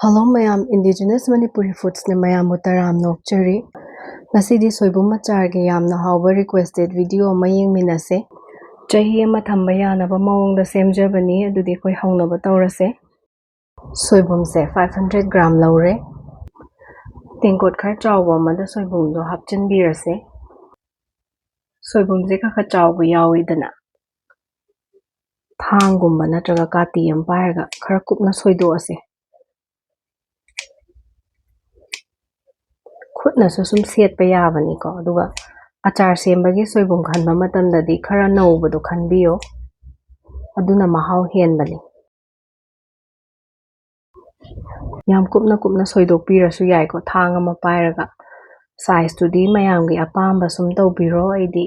Hello mayam, indigenous Manipuri foods ne mayam mutaram nokchari. Nasidi soibum macharge yamna hauba requested video maying minase. Chahi ama thamba yanaba maungda semjabani adudi koi haunaba taurase. Soibum se 500 gram laure. Tingkot khar chawba amada soibum do hapchin birase. Soibum se kha chawba yawi dana. Thangumba natraga kati yam pairaga khara kupna soido ase. Khutna su sum set pa yabani ko aduga achar sembagi soibum khanba matamdadi khara nawbado khanbiyo aduna mahau henbani yam kupna soidok pirasu yai ko thang ama pairaga size tudi mayamgi apamba sum tawbiro aidi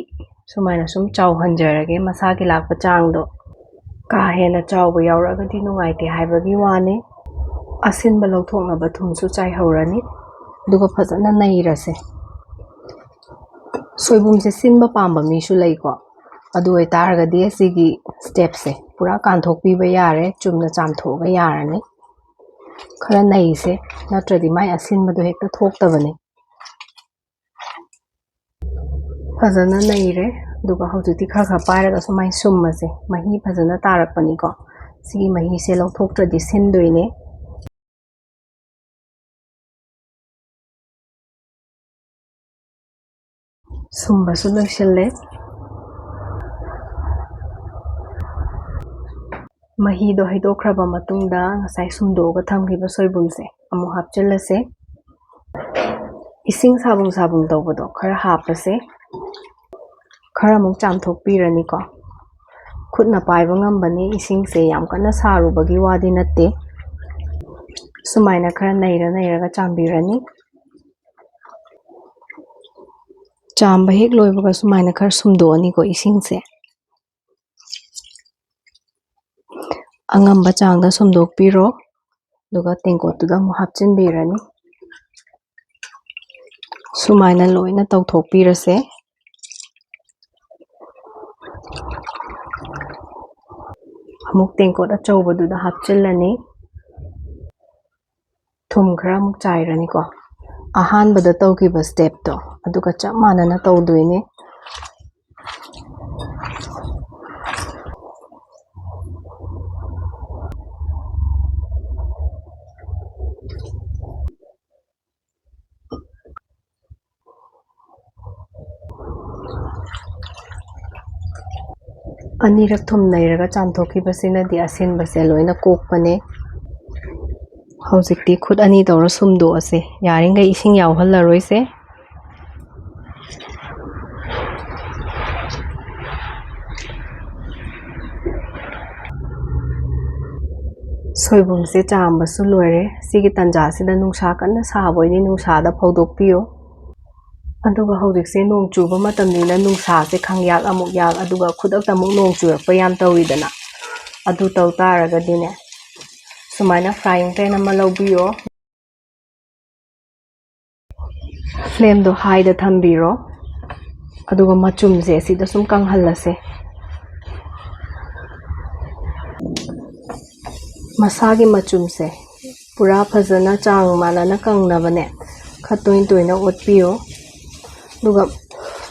sumaina sum chawhanjarage masagi lakpa changdo ka hena chawba yauragadi nungaite haibagi wani asinba lawthoknaba thumsu chaihorani duga phajana nairase soibum se sinba pamba misu laiko adu ai taragadi asigi step se pura kanthokpi ba yare chumna chamthoga yarani khara nai se natradi mai asinba do hekta thoktabani phajana naire duga haujuti khara pairaga sumai summase mahi phajana tarakpani ko sigi mahi se lawthoktradi sindoine Sumbasu loisille mahido haidokraba matungda ngasai sumdoga thamgiba soibumse amu hapchilase ising sabung tawbado khara hapase khara muk chamthokpirani ko khutna paiba ngambani ising se yam kana sarubagi wadi natte sumaina khara nairaga chambirani chamba hek loibaga sumaina khara sumdoani ko ising se angamba changda sumdokpiro duga tengkottuda mu hapchinbirani sumaina loina tawthokpirase amuk tengkot achawbaduda hapchillani thum khara muk chairani ko ahanbada tawkiba step to aduga chap manana tawdoine Anirak thum nairaga chamthokhibasinadi asinbase loina kokpane haujikti khut ani tawra sumdo ase yaringai ising yawhallaroise soibum se chambasu loire sigi tanja sida nungsa kanna saboini nungsa da phawdokpiyo aduga haujikse nong chuba matamnina nungsa se khangyak amuk yak aduga khudakta amuk nong churakpa yam tawidana adu taw taragadine sumaina frying pan ama lawbiyo flame do high da thambiro aduga machumse sida sum kanghallase masagi machumse pura phajana chang manana kangnabane khatoin toina otpiyo duga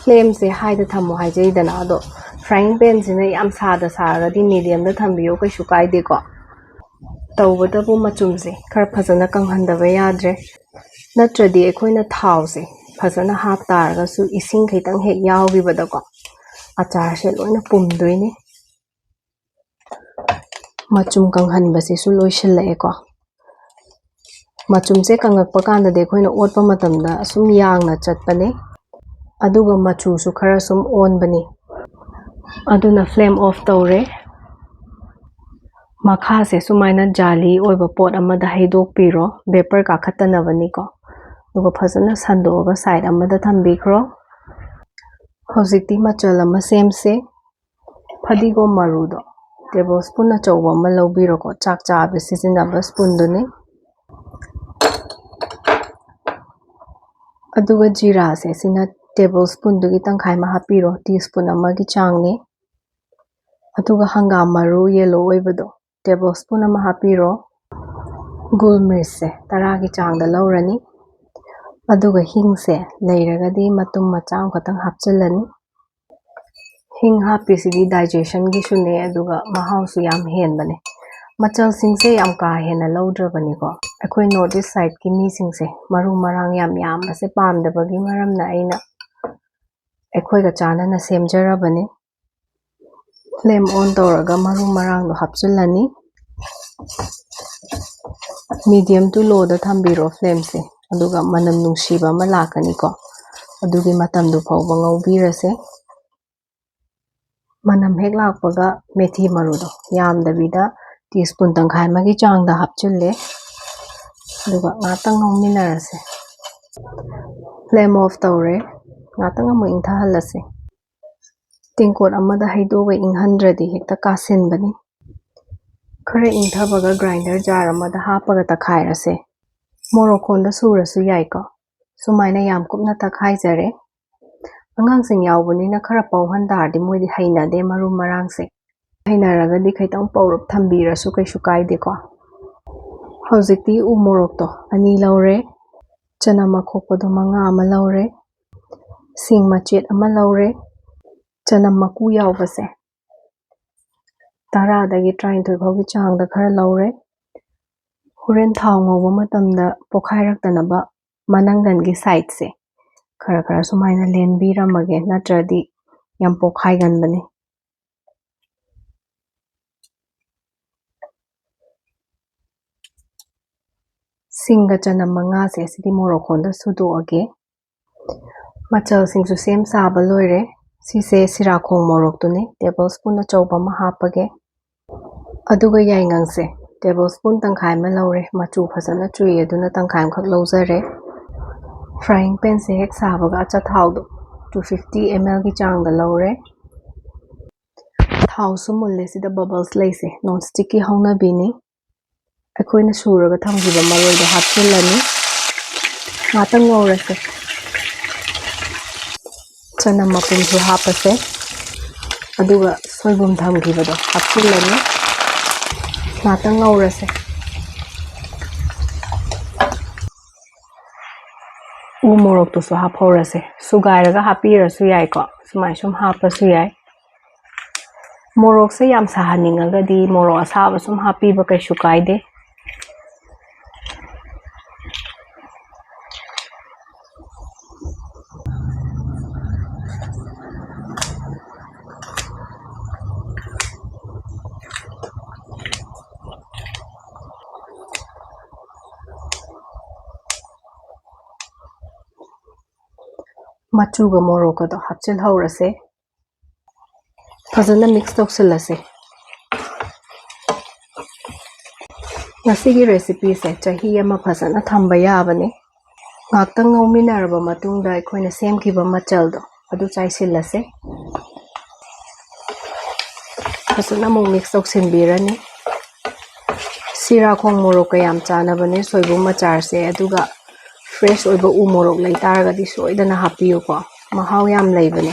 flame se high da thammo haijaidana ado frying pan sina yam sada saragadi medium da thambiyo kaisu kaide ko tawbadabu machumse khara phajana kanghandaba yadre natradi ekhoina thawse phajana hap taraga su ising khitang hek yawgibada ko achar se loina pumdoine machum kanghanbase su loishillae ko machumse kangakpa kanda de ekhoina otpa matamda asum yangna chatpane aduga machu su khara sum onbani aduna flame off tawre makha se sumaina jali oiba pot amada haidokpiro vapor ka khatanabani ko duga phajana sandoga side amada thambikro hojikti machal ama semse phadigom marudo tablespoon achawba ama lawbiro ko chak chabe sizinaba spoon dune aduga jira se sina tablespoon dugi tangkhai ma hapiro teaspoon amagi changni aduga hangam maru yellow oibado tablespoon ama hapiro ꯒꯨꯜꯃꯤꯔꯆꯁꯦ 10ꯒꯤ ꯆꯥꯡꯗ ꯂꯧꯔꯅꯤ ꯑꯗꯨꯒ ꯍꯤꯡꯁꯦ ꯂꯩꯔꯒꯗꯤ ꯃꯇꯨꯝ ꯃꯆꯥ ꯑꯃꯈꯛꯇꯪ ꯍꯥꯞꯆꯤꯜꯂꯅꯤ ꯍꯤꯡ ꯍꯥꯞꯄꯤꯁꯤꯗꯤ ꯗꯥꯏꯖꯦꯁꯟꯒꯤꯁꯨꯅꯦ ꯑꯗꯨꯒ ꯃꯍꯥꯎꯁꯨ ꯌꯥꯝ ꯍꯦꯟꯕꯅꯦ ꯃꯆꯜꯁꯤꯡꯁꯦ ꯌꯥꯝ ꯀꯥ ꯍꯦꯟꯅ ꯂꯧꯗ꯭ꯔꯕꯅꯤꯀꯣ ꯑꯩꯈꯣꯏ ꯅꯣꯔꯠ ꯏꯁ ꯁꯥꯏꯠꯀꯤ ꯃꯤꯁꯤꯡꯁꯦ ꯃꯔꯨ ꯃꯔꯥꯡ ꯌꯥꯝ ꯌꯥꯝꯕꯁꯦ ꯄꯥꯝꯗꯕꯒꯤ ꯃꯔꯝꯅ ꯑꯩꯅ ꯑꯩꯈꯣꯏꯒ ꯆꯥꯟꯅꯅ ꯁꯦꯝꯖꯔꯕꯅꯤ ꯐ꯭ꯂꯦꯝ ꯑꯣꯟ ꯇꯧꯔꯒ ꯃꯔꯨ ꯃꯔꯥꯡꯗꯣ ꯍꯥꯞꯆꯤꯜꯂꯅꯤ ꯃꯤꯗꯤꯌꯝ ꯇꯨ ꯂꯣꯗ ꯊꯝꯕꯤꯔꯣ ꯐ꯭ꯂꯦꯝꯁꯦ ꯑꯗꯨꯒ ꯃꯅꯝ ꯅꯨꯡꯁꯤꯕ ꯑꯃ ꯂꯥꯛꯀꯅꯤꯀꯣ ꯑꯗꯨꯒꯤ ꯃꯇꯝꯗꯨ ꯐꯥꯎꯕ ꯉꯧꯕꯤꯔꯁꯦ ꯃꯅꯝ ꯍꯦꯛ ꯂꯥꯛꯄꯒ ꯃꯦꯊꯤ ꯃꯔꯨꯗꯣ ꯌꯥꯝꯗꯕꯤꯗ ꯇꯤꯁꯄꯨꯟ 1/2ꯒꯤ ꯆꯥꯡꯗ ꯍꯥꯞꯆꯤꯜꯂꯦ ꯑꯗꯨꯒ ꯉꯥꯛꯇꯪ ꯉꯧꯃꯤꯟꯅꯔꯁꯦ ꯐ꯭ꯂꯦꯝ ꯑꯣꯐ ꯇꯧꯔꯦ ꯉꯥꯛꯇꯪ ꯑꯃꯨꯛ ꯏꯪꯊꯍꯜꯂꯁꯦ ꯇꯦꯡꯀꯣꯠ ꯑꯃꯗ ꯍꯩꯗꯣꯛꯑꯒ ꯏꯪꯍꯟꯗ꯭ꯔꯗꯤ ꯍꯦꯛꯇ ꯀꯥꯁꯤꯟꯕꯅꯤ ꯈꯔ ꯏꯪꯊꯕꯒ ꯒ꯭ꯔꯥꯏꯟꯗꯔ ꯖꯥꯔ ꯑꯃꯗ ꯍꯥꯞꯄꯒ ꯇꯛꯈꯥꯏꯔꯁꯦ ꯃꯣꯔꯣꯛꯈꯣꯟꯗ ꯁꯨꯔꯁꯨ ꯌꯥꯏꯀꯣ ꯁꯨꯃꯥꯏꯅ ꯌꯥꯝ ꯀꯨꯞꯅ ꯇꯛꯈꯥꯏꯖꯔꯦ ꯑꯉꯥꯡꯁꯤꯡ ꯌꯥꯎꯕꯅꯤꯅ ꯈꯔ ꯄꯧꯍꯟ ꯇꯥꯔꯗꯤ ꯃꯣꯏꯗꯤ ꯍꯩꯅꯗꯦ ꯃꯔꯨ ꯃꯔꯥꯡꯁꯦ ꯍꯩꯅꯔꯒꯗꯤ ꯈꯤꯇꯪ ꯄꯧꯔꯞ ꯊꯝꯕꯤꯔꯁꯨ ꯀꯩꯁꯨ ꯀꯥꯏꯗꯦꯀꯣ ꯍꯧꯖꯤꯛꯇꯤ ꯎ ꯃꯣꯔꯣꯛꯇꯣ 2 ꯂꯧꯔꯦ ꯆꯅꯝ ꯑꯈꯣꯛꯄꯗꯣ 5 ꯑꯃ ꯂꯧꯔꯦ ꯁꯤꯡ ꯃꯆꯦꯠ ꯑꯃ ꯂꯧꯔꯦ ꯆꯅꯝ ꯃꯀꯨ ꯌꯥꯎꯕꯁꯦ 10ꯗꯒꯤ 13 ꯐꯥꯎꯒꯤ ꯆꯥꯡꯗ ꯈꯔ ꯂꯧꯔꯦ ꯍꯣꯔꯦꯟ ꯊꯥꯎ ꯉꯧꯕ ꯃꯇꯝꯗ ꯄꯣꯈꯥꯏꯔꯛꯇꯅꯕ ꯃꯅꯪꯒꯟꯒꯤ ꯁꯥꯏꯠꯁꯦ ꯈꯔ ꯁꯨꯃꯥꯏꯅ ꯂꯦꯟꯕꯤꯔꯝꯃꯒꯦ ꯅꯠꯇ꯭ꯔꯗꯤ ꯌꯥꯝ ꯄꯣꯈꯥꯏꯒꯟꯕꯅꯤ ꯁꯤꯡꯒ ꯆꯅꯝ 5ꯁꯦ ꯑꯁꯤꯗꯤ ꯃꯣꯔꯣꯛꯈꯣꯟꯗ ꯁꯨꯗꯣꯛꯑꯒꯦ ꯃꯆꯜꯁꯤꯡꯁꯨ ꯁꯦꯝ ꯁꯥꯕ ꯂꯣꯏꯔꯦ ꯁꯤꯁꯦ ꯁꯤꯔꯥꯈꯣꯡ ꯃꯣꯔꯣꯛꯇꯨꯅꯤ ꯇꯦꯕꯜꯁꯄꯨꯟ ꯑꯆꯧꯕ ꯑꯃ ꯍꯥꯞꯄꯒꯦ ꯑꯗꯨꯒ ꯌꯥꯏꯉꯪꯁꯦ ꯇꯦꯕꯜꯁꯄꯨꯟ 1/2 ꯑꯃ ꯂꯧꯔꯦ ꯃꯆꯨ ꯐꯖꯅ ꯆꯨꯏ ꯑꯗꯨꯅ 1/2 ꯑꯃꯈꯛ ꯂꯧꯖꯔꯦ ꯐ꯭ꯔꯥꯏꯡ ꯄꯦꯟꯁꯦ ꯍꯦꯛ ꯁꯥꯕꯒ ꯑꯆꯥꯊꯥꯎꯗꯣ 250 mlꯒꯤ ꯆꯥꯡꯗ ꯂꯧꯔꯦ ꯊꯥꯎꯁꯨ ꯃꯨꯜꯂꯦ ꯁꯤꯗ ꯕꯕꯜꯁ ꯂꯩꯁꯦ ꯅꯣꯟ ꯁ꯭ꯇꯤꯛꯀꯤ ꯍꯧꯅꯕꯤꯅꯤ ꯑꯩꯈꯣꯏꯅ ꯁꯨꯔꯒ ꯊꯝꯈꯤꯕ ꯃꯔꯣꯏꯗꯣ ꯍꯥꯞꯆꯤꯜꯂꯅꯤ ꯉꯥꯛꯇꯪ ꯉꯧꯔꯁꯦ ꯆꯅꯝ ꯃꯄꯨꯝꯁꯨ ꯍꯥꯞꯄꯁꯦ ꯑꯗꯨꯒ ꯁꯣꯏꯕꯨꯝ ꯊꯝꯈꯤꯕꯗꯣ ꯍꯥꯞꯆꯤꯜꯂꯅꯤ ꯉꯥꯛꯇꯪ ꯉꯧꯔꯁꯦ ꯎ ꯃꯣꯔꯣꯛꯇꯨꯁꯨ ꯍꯥꯞꯍꯧꯔꯁꯦ ꯁꯨꯒꯥꯏꯔꯒ ꯍꯥꯞꯄꯤꯔꯁꯨ ꯌꯥꯏꯀꯣ ꯁꯨꯃꯥꯏ ꯁꯨꯝ ꯍꯥꯞꯄꯁꯨ ꯌꯥꯏ ꯃꯣꯔꯣꯛꯁꯦ ꯌꯥꯝ ꯁꯥꯍꯟꯅꯤꯡꯉꯒꯗꯤ ꯃꯣꯔꯣꯛ ꯑꯁꯥꯕ ꯁꯨꯝ ꯍꯥꯞꯄꯤꯕ ꯀꯩꯁꯨ ꯀꯥꯏꯗꯦ ꯃꯆꯨꯒ ꯃꯣꯔꯣꯛꯀꯗꯣ ꯍꯥꯞꯆꯤꯜꯍꯧꯔꯁꯦ ꯐꯖꯅ ꯃꯤꯛꯁ ꯇꯧꯁꯤꯜꯂꯁꯦ ꯉꯁꯤꯒꯤ ꯔꯦꯁꯤꯄꯤꯁꯦ ꯆꯍꯤ ꯑꯃ ꯐꯖꯅ ꯊꯝꯕ ꯌꯥꯕꯅꯤ ꯉꯥꯛꯇꯪ ꯉꯧꯃꯤꯟꯅꯔꯕ ꯃꯇꯨꯡꯗ ꯑꯩꯈꯣꯏꯅ ꯁꯦꯝꯈꯤꯕ ꯃꯆꯜꯗꯣ ꯑꯗꯨ ꯆꯥꯏꯁꯤꯜꯂꯁꯦ ꯐꯖꯅ ꯑꯃꯨꯛ ꯃꯤꯛꯁ ꯇꯧꯁꯤꯟꯕꯤꯔꯅꯤ ꯁꯤꯔꯥꯈꯣꯡ ꯃꯣꯔꯣꯛꯀ ꯌꯥꯝ ꯆꯥꯅꯕꯅꯦ ꯁꯣꯏꯕꯨꯝ ꯑꯆꯥꯔꯁꯦ ꯑꯗꯨꯒ ꯐ꯭ꯔꯦꯁ ꯑꯣꯏꯕ ꯎ ꯃꯣꯔꯣꯛ ꯂꯩꯇꯥꯔꯒꯗꯤ ꯁꯣꯏꯗꯅ ꯍꯥꯞꯄꯤꯌꯨꯀꯣ ꯃꯍꯥꯎ ꯌꯥꯝ ꯂꯩꯕꯅꯦ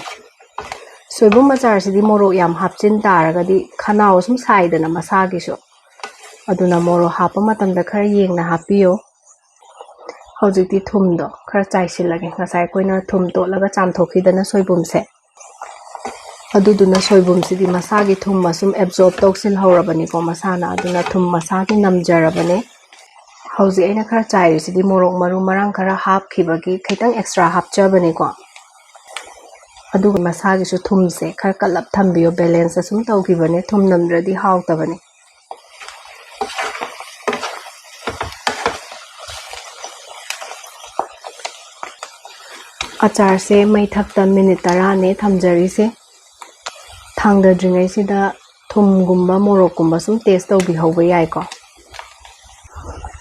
ꯁꯣꯏꯕꯨꯝ ꯑꯆꯥꯔꯁꯤꯗꯤ ꯃꯣꯔꯣꯛ ꯌꯥꯝ ꯍꯥꯞꯆꯤꯟ ꯇꯥꯔꯒꯗꯤ ꯈꯅꯥꯎ ꯁꯨꯝ ꯁꯥꯏꯗꯅ ꯃꯁꯥꯒꯤꯁꯨ ꯑꯗꯨꯅ ꯃꯣꯔꯣꯛ ꯍꯥꯞꯄ ꯃꯇꯝꯗ ꯈꯔ ꯌꯦꯡꯅ ꯍꯥꯞꯄꯤꯌꯨ ꯍꯧꯖꯤꯛꯇꯤ ꯊꯨꯝꯗꯣ ꯈꯔ ꯆꯥꯏꯁꯤꯜꯂꯒꯦ ꯉꯁꯥꯏ ꯑꯩꯈꯣꯏꯅ ꯊꯨꯝ ꯇꯣꯠꯂꯒ ꯆꯥꯝꯊꯣꯛꯈꯤꯗꯅ ꯁꯣꯏꯕꯨꯝꯁꯦ ꯑꯗꯨꯗꯨꯅ ꯁꯣꯏꯕꯨꯝꯁꯤꯗꯤ ꯃꯁꯥꯒꯤ ꯊꯨꯝ ꯑꯁꯨꯝ ꯑꯦꯕꯖꯣꯔꯕ ꯇꯧꯁꯤꯜꯍꯧꯔꯕꯅꯤꯀꯣ ꯃꯁꯥꯅ ꯑꯗꯨꯅ ꯊꯨꯝ ꯃꯁꯥꯒꯤ ꯅꯝꯖꯔꯕꯅꯦ ꯍꯧꯖꯤꯛ ꯑꯩꯅ ꯈꯔ ꯆꯥꯏꯔꯤꯁꯤꯗꯤ ꯃꯣꯔꯣꯛ ꯃꯔꯨ ꯃꯔꯥꯡ ꯈꯔ ꯍꯥꯞꯈꯤꯕꯒꯤ ꯈꯤꯇꯪ ꯑꯦꯛꯁꯇ꯭ꯔꯥ ꯍꯥꯞꯆꯕꯅꯤꯀꯣ ꯑꯗꯨꯒ ꯃꯁꯥꯒꯤꯁꯨ ꯊꯨꯝꯁꯦ ꯈꯔ ꯀꯜꯂꯞ ꯊꯝꯕꯤꯌꯣ ꯕꯦꯂꯦꯟꯁ ꯑꯁꯨꯝ ꯇꯧꯈꯤꯕꯅꯦ ꯊꯨꯝ ꯅꯝꯗ꯭ꯔꯗꯤ ꯍꯥꯎꯇꯕꯅꯦ ꯑꯆꯥꯔꯁꯦ ꯃꯩꯊꯛꯇ ꯃꯤꯅꯤꯠ 10ꯅꯦ ꯊꯝꯖꯔꯤꯁꯦ ꯊꯥꯡꯗꯗ꯭ꯔꯤꯉꯩꯁꯤꯗ ꯊꯨꯝꯒꯨꯝꯕ ꯃꯣꯔꯣꯛꯀꯨꯝꯕ ꯁꯨꯝ ꯇꯦꯁ ꯇꯧꯕꯤꯍꯧꯕ ꯌꯥꯏꯀꯣ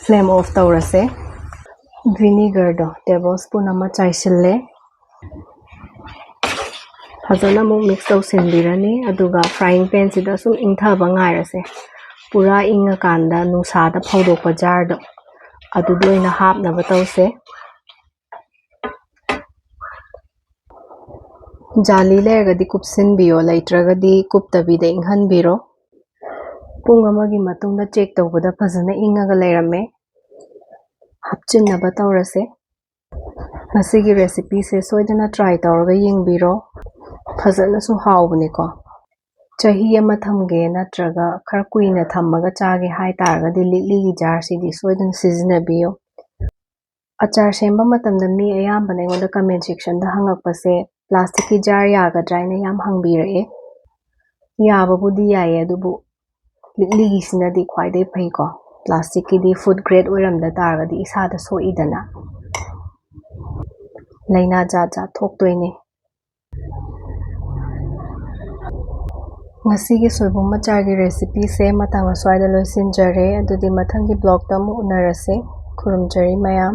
ꯐ꯭ꯂꯦꯝ ꯑꯣꯐ ꯇꯧꯔꯁꯦ ꯚꯤꯅꯤꯒꯔꯗꯣ ꯇꯦꯕꯜꯁꯄꯨꯟ ꯑꯃ ꯆꯥꯏꯁꯤꯜꯂꯦ ꯐꯖꯅ ꯑꯃꯨꯛ ꯃꯤꯛꯁ ꯇꯧꯁꯤꯟꯕꯤꯔꯅꯤ ꯑꯗꯨꯒ ꯐ꯭ꯔꯥꯏꯡ ꯄꯦꯟꯁꯤꯗ ꯁꯨꯝ ꯏꯪꯊꯕ ꯉꯥꯏꯔꯁꯦ ꯄꯨꯔꯥ ꯏꯪꯉꯀꯥꯟꯗ ꯅꯨꯡꯁꯥꯗ ꯐꯧꯗꯣꯛꯄ ꯖꯥꯔꯗꯣ ꯑꯗꯨꯗ ꯑꯣꯏꯅ ꯍꯥꯞꯅꯕ ꯇꯧꯁꯦ ꯖꯥꯂꯤ ꯂꯩꯔꯒꯗꯤ ꯀꯨꯞꯁꯤꯟꯕꯤꯌꯣ ꯂꯩꯇ꯭ꯔꯒꯗꯤ ꯀꯨꯞꯇꯕꯤꯗ ꯏꯪꯍꯟꯕꯤꯔꯣ ꯄꯨꯡ ꯑꯃꯒꯤ ꯃꯇꯨꯡꯗ ꯆꯦꯛ ꯇꯧꯕꯗ ꯐꯖꯅ ꯏꯪꯉꯒ ꯂꯩꯔꯝꯃꯦ ꯍꯥꯞꯆꯤꯟꯅꯕ ꯇꯧꯔꯁꯦ ꯉꯁꯤꯒꯤ ꯔꯦꯁꯤꯄꯤꯁꯦ ꯁꯣꯏꯗꯅ ꯇ꯭ꯔꯥꯏ ꯇꯧꯔꯒ ꯌꯦꯡꯕꯤꯔꯣ ꯐꯖꯅꯁꯨ ꯍꯥꯎꯕꯅꯦꯀꯣ ꯆꯍꯤ ꯑꯃ ꯊꯝꯒꯦ ꯅꯠꯇ꯭ꯔꯒ ꯈꯔ ꯀꯨꯏꯅ ꯊꯝꯃꯒ ꯆꯥꯒꯦ ꯍꯥꯏꯇꯥꯔꯒꯗꯤ ꯂꯤꯛꯂꯤꯒꯤ ꯖꯥꯔꯁꯤꯗꯤ ꯁꯣꯏꯗꯅ ꯁꯤꯖꯤꯟꯅꯕꯤꯌꯨ ꯑꯆꯥꯔ ꯁꯦꯝꯕ ꯃꯇꯝꯗ ꯃꯤ ꯑꯌꯥꯝꯕꯅ ꯑꯩꯉꯣꯟꯗ ꯀꯃꯦꯟ ꯁꯦꯛꯁꯟꯗ ꯍꯪꯉꯛꯄꯁꯦ ꯄ꯭ꯂꯥꯁꯇꯤꯛꯀꯤ ꯖꯥꯔ ꯌꯥꯒꯗ꯭ꯔꯥ ꯍꯥꯏꯅ ꯌꯥꯝ ꯍꯪꯕꯤꯔꯛꯑꯦ ꯌꯥꯕꯕꯨꯗꯤ ꯌꯥꯏꯌꯦ ꯑꯗꯨꯕꯨ ꯂꯤꯛꯂꯤꯒꯤꯁꯤꯅꯗꯤ ꯈ꯭ꯋꯥꯏꯗꯩ ꯐꯩꯀꯣ ꯄ꯭ꯂꯥꯁꯇꯤꯛꯀꯤꯗꯤ ꯐꯨꯗ ꯒ꯭ꯔꯦड ꯑꯣꯏꯔꯝꯗ ꯇꯥꯔꯒꯗꯤ ꯏꯁꯥꯗ ꯁꯣꯛꯏꯗꯅ ꯂꯥꯏꯅꯥ ꯖꯥꯠ ꯖꯥꯠ ꯊꯣꯛꯇꯣꯏꯅꯦ ꯉꯁꯤꯒꯤ ꯁꯣꯏꯕꯨꯝ ꯑꯆꯥꯔꯒꯤ ꯔꯦꯁꯤꯄꯤꯁꯦ ꯃꯇꯥꯡ ꯑꯁ꯭ꯋꯥꯏꯗ ꯂꯣꯏꯁꯤꯟꯖꯔꯦ ꯑꯗꯨꯗꯤ ꯃꯊꯪꯒꯤ ꯕ꯭ꯂꯣꯛꯇ ꯑꯃꯨꯛ ꯎꯅꯔꯁꯦ ꯈꯨꯔꯨꯝꯖꯔꯤ ꯃꯌꯥꯝ